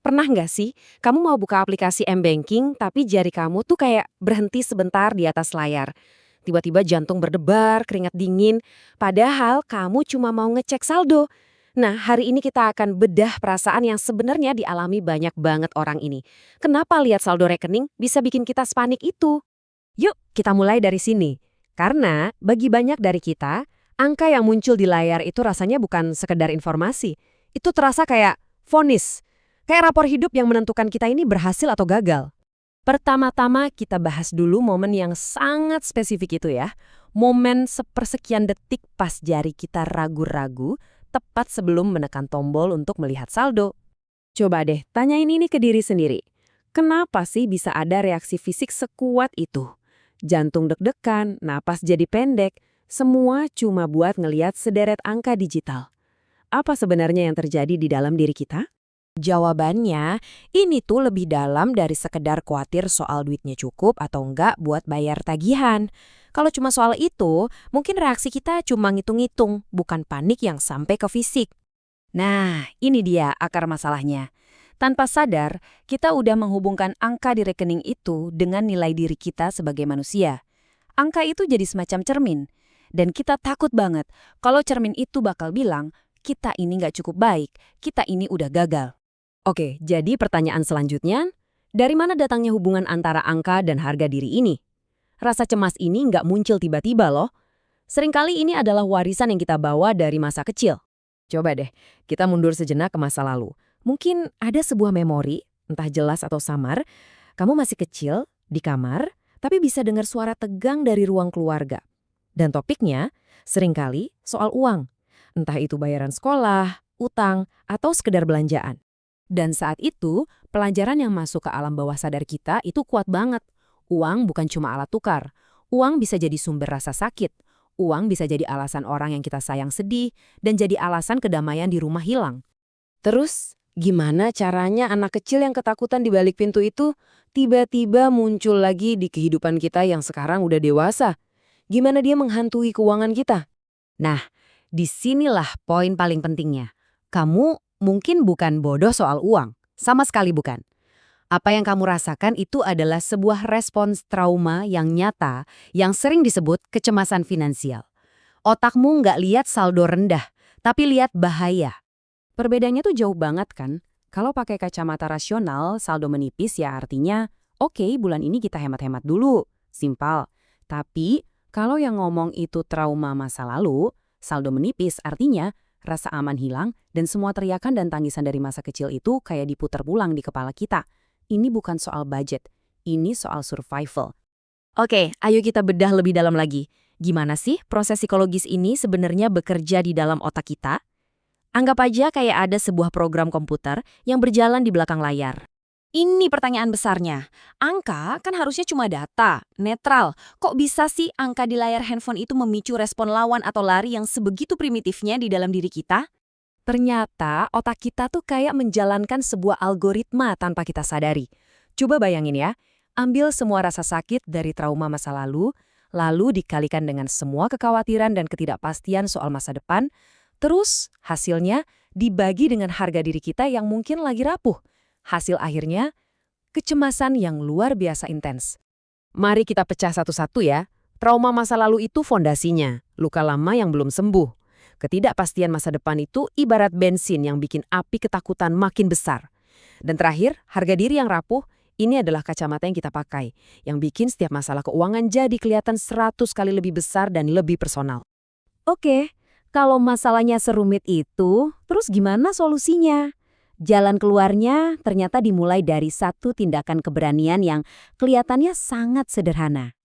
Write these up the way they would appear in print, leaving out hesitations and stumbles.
Pernah nggak sih, kamu mau buka aplikasi M-Banking tapi jari kamu tuh kayak berhenti sebentar di atas layar. Tiba-tiba jantung berdebar, keringat dingin, padahal kamu cuma mau ngecek saldo. Nah, hari ini kita akan bedah perasaan yang sebenarnya dialami banyak banget orang ini. Kenapa lihat saldo rekening bisa bikin kita sepanik itu? Yuk, kita mulai dari sini. Karena bagi banyak dari kita, angka yang muncul di layar itu rasanya bukan sekedar informasi. Itu terasa kayak vonis. Kayak rapor hidup yang menentukan kita ini berhasil atau gagal. Pertama-tama kita bahas dulu momen yang sangat spesifik itu ya. Momen sepersekian detik pas jari kita ragu-ragu, tepat sebelum menekan tombol untuk melihat saldo. Coba deh, tanyain ini ke diri sendiri. Kenapa sih bisa ada reaksi fisik sekuat itu? Jantung deg-degan, napas jadi pendek, semua cuma buat ngeliat sederet angka digital. Apa sebenarnya yang terjadi di dalam diri kita? Jawabannya, ini tuh lebih dalam dari sekedar khawatir soal duitnya cukup atau enggak buat bayar tagihan. Kalau cuma soal itu, mungkin reaksi kita cuma ngitung-ngitung, bukan panik yang sampai ke fisik. Nah, ini dia akar masalahnya. Tanpa sadar, kita udah menghubungkan angka di rekening itu dengan nilai diri kita sebagai manusia. Angka itu jadi semacam cermin. Dan kita takut banget kalau cermin itu bakal bilang, kita ini nggak cukup baik, kita ini udah gagal. Oke, jadi pertanyaan selanjutnya, dari mana datangnya hubungan antara angka dan harga diri ini? Rasa cemas ini nggak muncul tiba-tiba loh. Seringkali ini adalah warisan yang kita bawa dari masa kecil. Coba deh, kita mundur sejenak ke masa lalu. Mungkin ada sebuah memori, entah jelas atau samar, kamu masih kecil, di kamar, tapi bisa dengar suara tegang dari ruang keluarga. Dan topiknya seringkali soal uang. Entah itu bayaran sekolah, utang, atau sekedar belanjaan. Dan saat itu, pelajaran yang masuk ke alam bawah sadar kita itu kuat banget. Uang bukan cuma alat tukar. Uang bisa jadi sumber rasa sakit. Uang bisa jadi alasan orang yang kita sayang sedih, dan jadi alasan kedamaian di rumah hilang. Terus, gimana caranya anak kecil yang ketakutan di balik pintu itu tiba-tiba muncul lagi di kehidupan kita yang sekarang udah dewasa? Gimana dia menghantui keuangan kita? Nah, disinilah poin paling pentingnya. Kamu mungkin bukan bodoh soal uang, sama sekali bukan. Apa yang kamu rasakan itu adalah sebuah respons trauma yang nyata yang sering disebut kecemasan finansial. Otakmu nggak lihat saldo rendah, tapi lihat bahaya. Perbedaannya tuh jauh banget kan? Kalau pakai kacamata rasional, saldo menipis ya artinya, oke, bulan ini kita hemat-hemat dulu. Simpel. Tapi, kalau yang ngomong itu trauma masa lalu, saldo menipis artinya rasa aman hilang dan semua teriakan dan tangisan dari masa kecil itu kayak diputar ulang di kepala kita. Ini bukan soal budget, ini soal survival. Oke, ayo kita bedah lebih dalam lagi. Gimana sih proses psikologis ini sebenarnya bekerja di dalam otak kita? Anggap aja kayak ada sebuah program komputer yang berjalan di belakang layar. Ini pertanyaan besarnya. Angka kan harusnya cuma data, netral. Kok bisa sih angka di layar handphone itu memicu respon lawan atau lari yang sebegitu primitifnya di dalam diri kita? Ternyata otak kita tuh kayak menjalankan sebuah algoritma tanpa kita sadari. Coba bayangin ya, ambil semua rasa sakit dari trauma masa lalu dikalikan dengan semua kekhawatiran dan ketidakpastian soal masa depan, terus hasilnya dibagi dengan harga diri kita yang mungkin lagi rapuh. Hasil akhirnya, kecemasan yang luar biasa intens. Mari kita pecah satu-satu ya. Trauma masa lalu itu fondasinya, luka lama yang belum sembuh. Ketidakpastian masa depan itu ibarat bensin yang bikin api ketakutan makin besar. Dan terakhir, harga diri yang rapuh, ini adalah kacamata yang kita pakai, yang bikin setiap masalah keuangan jadi kelihatan 100 kali lebih besar dan lebih personal. Oke, kalau masalahnya serumit itu, terus gimana solusinya? Jalan keluarnya ternyata dimulai dari satu tindakan keberanian yang kelihatannya sangat sederhana.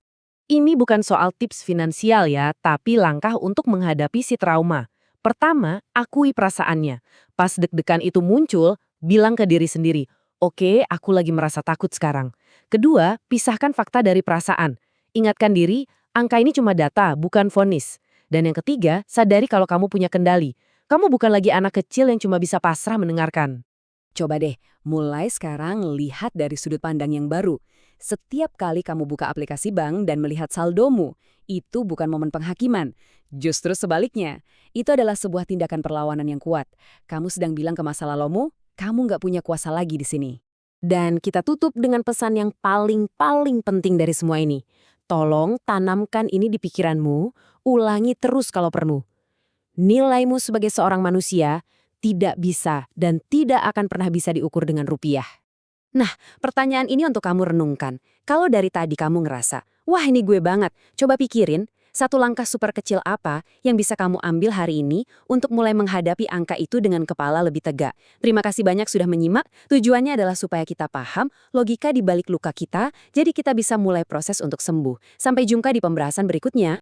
Ini bukan soal tips finansial ya, tapi langkah untuk menghadapi si trauma. Pertama, akui perasaannya. Pas deg-degan itu muncul, bilang ke diri sendiri, oke, aku lagi merasa takut sekarang. Kedua, pisahkan fakta dari perasaan. Ingatkan diri, angka ini cuma data, bukan vonis. Dan yang ketiga, sadari kalau kamu punya kendali. Kamu bukan lagi anak kecil yang cuma bisa pasrah mendengarkan. Coba deh, mulai sekarang lihat dari sudut pandang yang baru. Setiap kali kamu buka aplikasi bank dan melihat saldomu, itu bukan momen penghakiman. Justru sebaliknya, itu adalah sebuah tindakan perlawanan yang kuat. Kamu sedang bilang ke masa lalumu, kamu nggak punya kuasa lagi di sini. Dan kita tutup dengan pesan yang paling penting dari semua ini. Tolong tanamkan ini di pikiranmu, ulangi terus kalau perlu. Nilaimu sebagai seorang manusia tidak bisa dan tidak akan pernah bisa diukur dengan rupiah. Nah, pertanyaan ini untuk kamu renungkan. Kalau dari tadi kamu ngerasa, wah ini gue banget, coba pikirin, satu langkah super kecil apa yang bisa kamu ambil hari ini untuk mulai menghadapi angka itu dengan kepala lebih tegak. Terima kasih banyak sudah menyimak, tujuannya adalah supaya kita paham logika di balik luka kita, jadi kita bisa mulai proses untuk sembuh. Sampai jumpa di pembahasan berikutnya.